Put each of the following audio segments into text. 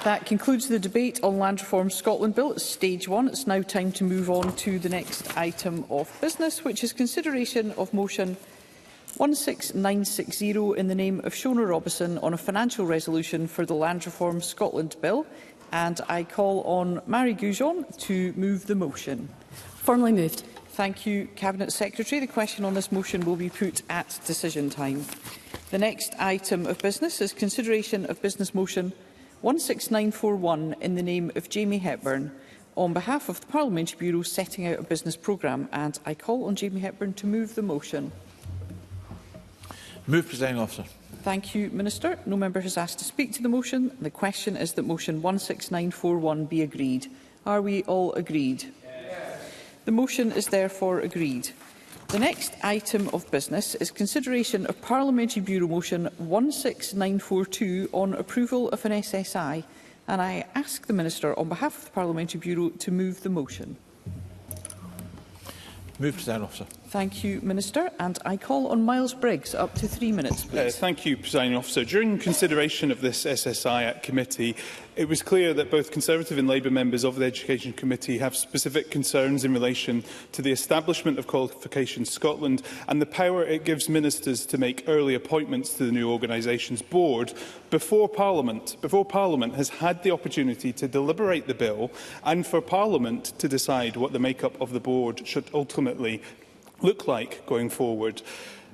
That concludes the debate on Land Reform Scotland Bill. It's stage 1. It's now time to move on to the next item of business, which is consideration of motion 16960 in the name of Shona Robison on a financial resolution for the Land Reform Scotland Bill. And I call on Marie Goujon to move the motion. Formally moved. Thank you, Cabinet Secretary. The question on this motion will be put at decision time. The next item of business is consideration of business motion 16941 in the name of Jamie Hepburn on behalf of the Parliamentary Bureau setting out a business programme, and I call on Jamie Hepburn to move the motion. Move, Presiding Officer. Thank you, Minister. No member has asked to speak to the motion. The question is that motion 16941 be agreed. Are we all agreed? Yes. The motion is therefore agreed. The next item of business is consideration of Parliamentary Bureau motion 16942 on approval of an SSI, and I ask the Minister on behalf of the Parliamentary Bureau to move the motion. Move, Presiding Officer. Thank you, Minister. And I call on Miles Briggs. Up to 3 minutes, please. Thank you, Presiding Officer. During consideration of this SSI at committee, it was clear that both Conservative and Labour members of the Education Committee have specific concerns in relation to the establishment of Qualifications Scotland and the power it gives ministers to make early appointments to the new organisation's board before Parliament has had the opportunity to deliberate the bill and for Parliament to decide what the make-up of the board should ultimately look like going forward.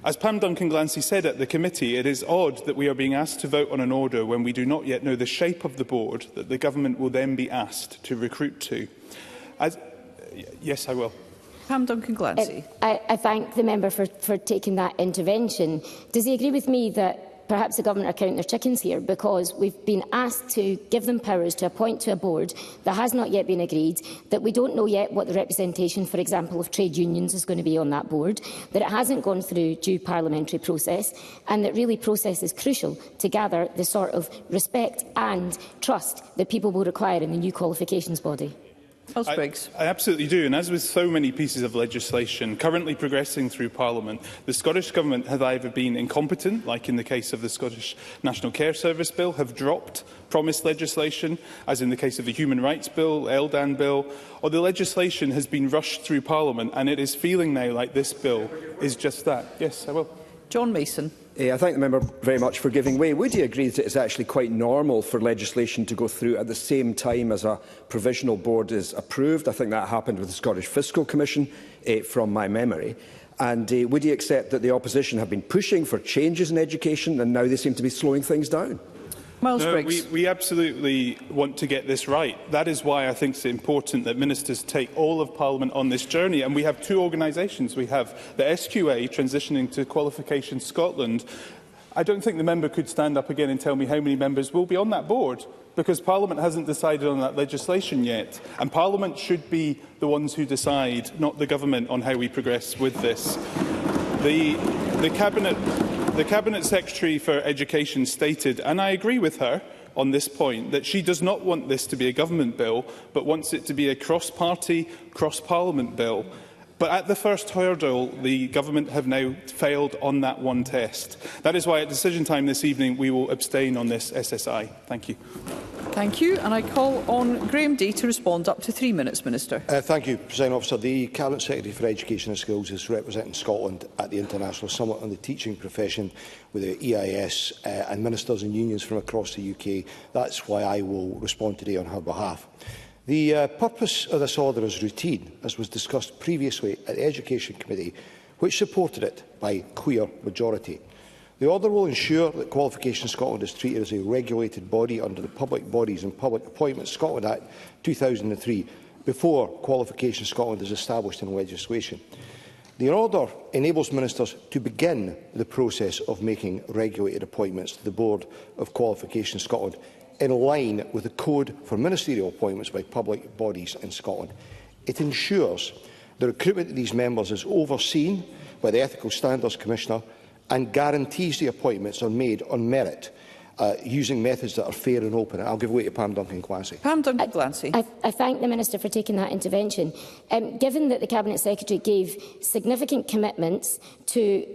As Pam Duncan-Glancy said at the committee, it is odd that we are being asked to vote on an order when we do not yet know the shape of the board that the government will then be asked to recruit to. Yes, I will. Pam Duncan-Glancy. I thank the member for taking that intervention. Does he agree with me that perhaps the government are counting their chickens here, because we've been asked to give them powers to appoint to a board that has not yet been agreed, that we don't know yet what the representation, for example, of trade unions is going to be on that board, that it hasn't gone through due parliamentary process, and that really process is crucial to gather the sort of respect and trust that people will require in the new qualifications body? I absolutely do, and as with so many pieces of legislation currently progressing through Parliament, the Scottish Government have either been incompetent, like in the case of the Scottish National Care Service Bill, have dropped promised legislation, as in the case of the Human Rights Bill, LDAN Bill, or the legislation has been rushed through Parliament, and it is feeling now like this bill is just that. Yes, I will. John Mason. I thank the member very much for giving way. Would he agree that it's actually quite normal for legislation to go through at the same time as a provisional board is approved? I think that happened with the Scottish Fiscal Commission, from my memory. And would he accept that the opposition have been pushing for changes in education and now they seem to be slowing things down? Miles No, Briggs. we absolutely want to get this right. That is why I think it's important that ministers take all of Parliament on this journey. And we have two organisations. We have the SQA transitioning to Qualifications Scotland. I don't think the member could stand up again and tell me how many members will be on that board, because Parliament hasn't decided on that legislation yet. And Parliament should be the ones who decide, not the government, on how we progress with this. The Cabinet Secretary for Education stated, and I agree with her on this point, that she does not want this to be a government bill, but wants it to be a cross-party, cross-parliament bill. But at the first hurdle, the government have now failed on that one test. That is why at decision time this evening we will abstain on this SSI. Thank you. Thank you. And I call on Graham Day to respond. Up to 3 minutes, Minister. Thank you, Presiding Officer. The Cabinet Secretary for Education and Schools is representing Scotland at the International Summit on the Teaching Profession with the EIS and ministers and unions from across the UK. That's why I will respond today on her behalf. The purpose of this order is routine, as was discussed previously at the Education Committee, which supported it by clear majority. The order will ensure that Qualifications Scotland is treated as a regulated body under the Public Bodies and Public Appointments Scotland Act 2003 before Qualifications Scotland is established in legislation. The order enables ministers to begin the process of making regulated appointments to the Board of Qualifications Scotland in line with the Code for Ministerial Appointments by Public Bodies in Scotland. It ensures the recruitment of these members is overseen by the Ethical Standards Commissioner and guarantees the appointments are made on merit, using methods that are fair and open. I'll give way to Pam Duncan-Glancy. Pam Duncan-Glancy. I thank the Minister for taking that intervention. Given that the Cabinet Secretary gave significant commitments to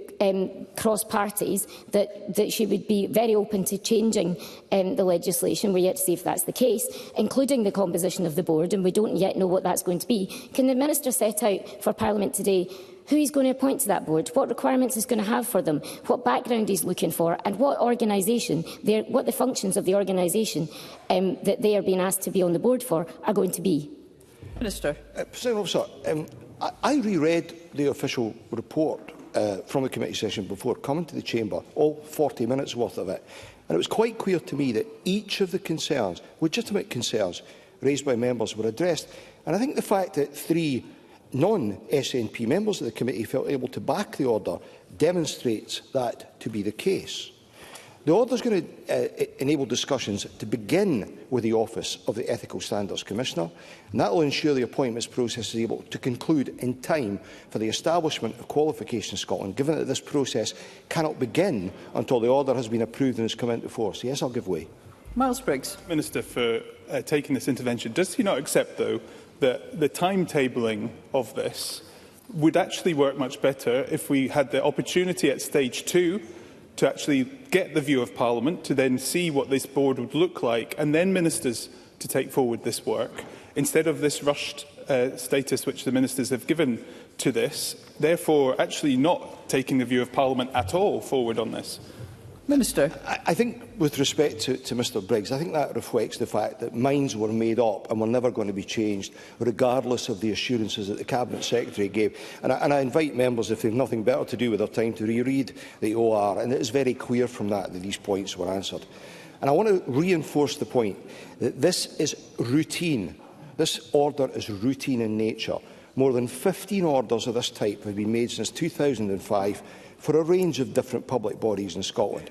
cross parties that she would be very open to changing the legislation. We're yet to see if that's the case, including the composition of the board, and we don't yet know what that's going to be. Can the Minister set out for Parliament today who he's going to appoint to that board, what requirements he's going to have for them, what background he's looking for, and what organisation, what the functions of the organisation that they are being asked to be on the board for are going to be? Minister. President Officer, I reread the official report from the committee session before coming to the chamber, all 40 minutes worth of it, and it was quite clear to me that each of the concerns, legitimate concerns, raised by members were addressed. And I think the fact that 3 non-SNP members of the committee felt able to back the order demonstrates that to be the case. The order is going to enable discussions to begin with the Office of the Ethical Standards Commissioner, and that will ensure the appointments process is able to conclude in time for the establishment of Qualifications Scotland, given that this process cannot begin until the order has been approved and has come into force. Yes, I'll give way. Miles Briggs. Minister, for taking this intervention. Does he not accept, though, that the timetabling of this would actually work much better if we had the opportunity at stage 2 to actually get the view of Parliament, to then see what this board would look like, and then ministers to take forward this work, instead of this rushed status which the ministers have given to this, therefore actually not taking the view of Parliament at all forward on this? Minister. I think, with respect to Mr Briggs, I think that reflects the fact that minds were made up and were never going to be changed, regardless of the assurances that the Cabinet Secretary gave. And I invite members, if they have nothing better to do with their time, to reread the OR, and it is very clear from that these points were answered. And I want to reinforce the point that this is routine. This order is routine in nature. More than 15 orders of this type have been made since 2005 for a range of different public bodies in Scotland.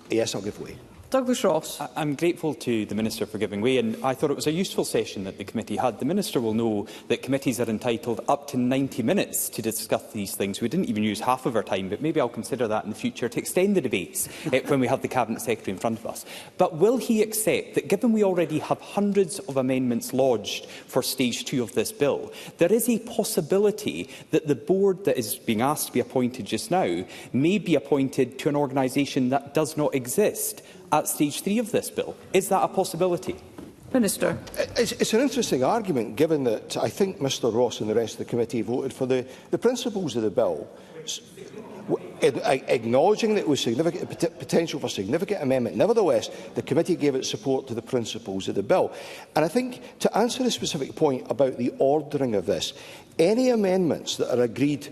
Yes, I'll give way. Douglas Ross. I'm grateful to the Minister for giving way, and I thought it was a useful session that the committee had. The Minister will know that committees are entitled up to 90 minutes to discuss these things. We didn't even use half of our time, but maybe I'll consider that in the future to extend the debates when we have the Cabinet Secretary in front of us. But will he accept that, given we already have hundreds of amendments lodged for stage 2 of this bill, there is a possibility that the board that is being asked to be appointed just now may be appointed to an organisation that does not exist at stage 3 of this bill? Is that a possibility? Minister. It's an interesting argument, given that I think Mr Ross and the rest of the committee voted for the principles of the bill, acknowledging that it was significant potential for significant amendment. Nevertheless, the committee gave its support to the principles of the bill. And I think, to answer the specific point about the ordering of this, any amendments that are agreed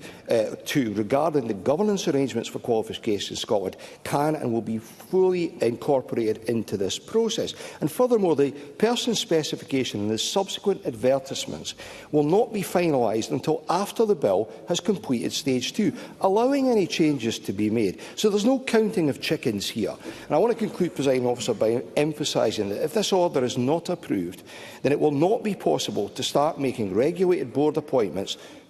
to regarding the governance arrangements for Qualifications in Scotland can and will be fully incorporated into this process. And furthermore, the person specification and the subsequent advertisements will not be finalised until after the bill has completed stage 2, allowing any changes to be made. So there's no counting of chickens here. And I want to conclude, Presiding Officer, by emphasising that if this order is not approved, then it will not be possible to start making regulated board appointments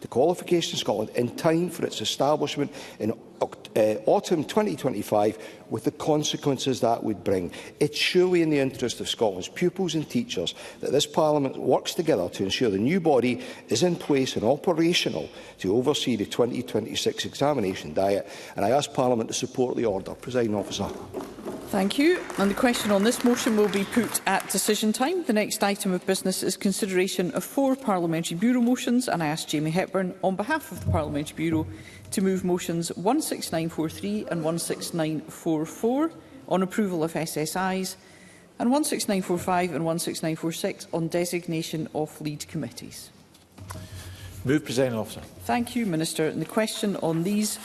to Qualifications Scotland in time for its establishment in autumn 2025, with the consequences that would bring. It's surely in the interest of Scotland's pupils and teachers that this Parliament works together to ensure the new body is in place and operational to oversee the 2026 examination diet. And I ask Parliament to support the order. Presiding Officer. Thank you. And the question on this motion will be put at decision time. The next item of business is consideration of 4 Parliamentary Bureau motions, and I ask Jamie Hepburn, on behalf of the Parliamentary Bureau, to move motions 16943 and 16944 on approval of SSIs, and 16945 and 16946 on designation of lead committees. Move, Presiding Officer. Thank you, Minister. And the question on these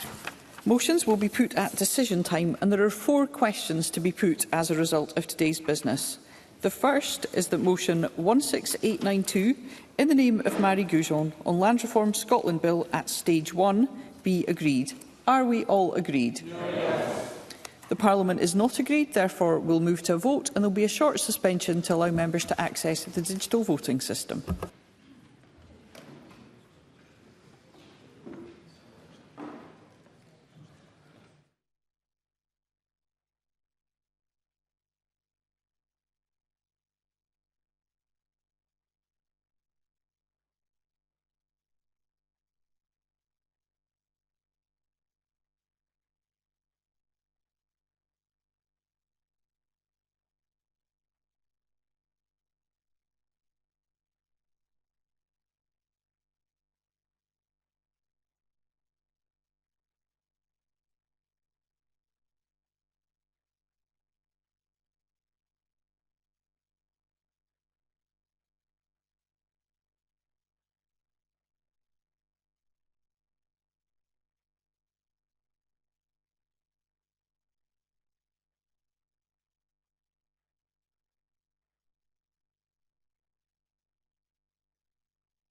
motions will be put at decision time, and there are 4 questions to be put as a result of today's business. The first is that motion 16892, in the name of Marie Goujon, on Land Reform Scotland Bill at stage 1, be agreed. Are we all agreed? Yes. The Parliament is not agreed, therefore we'll move to a vote, and there will be a short suspension to allow members to access the digital voting system.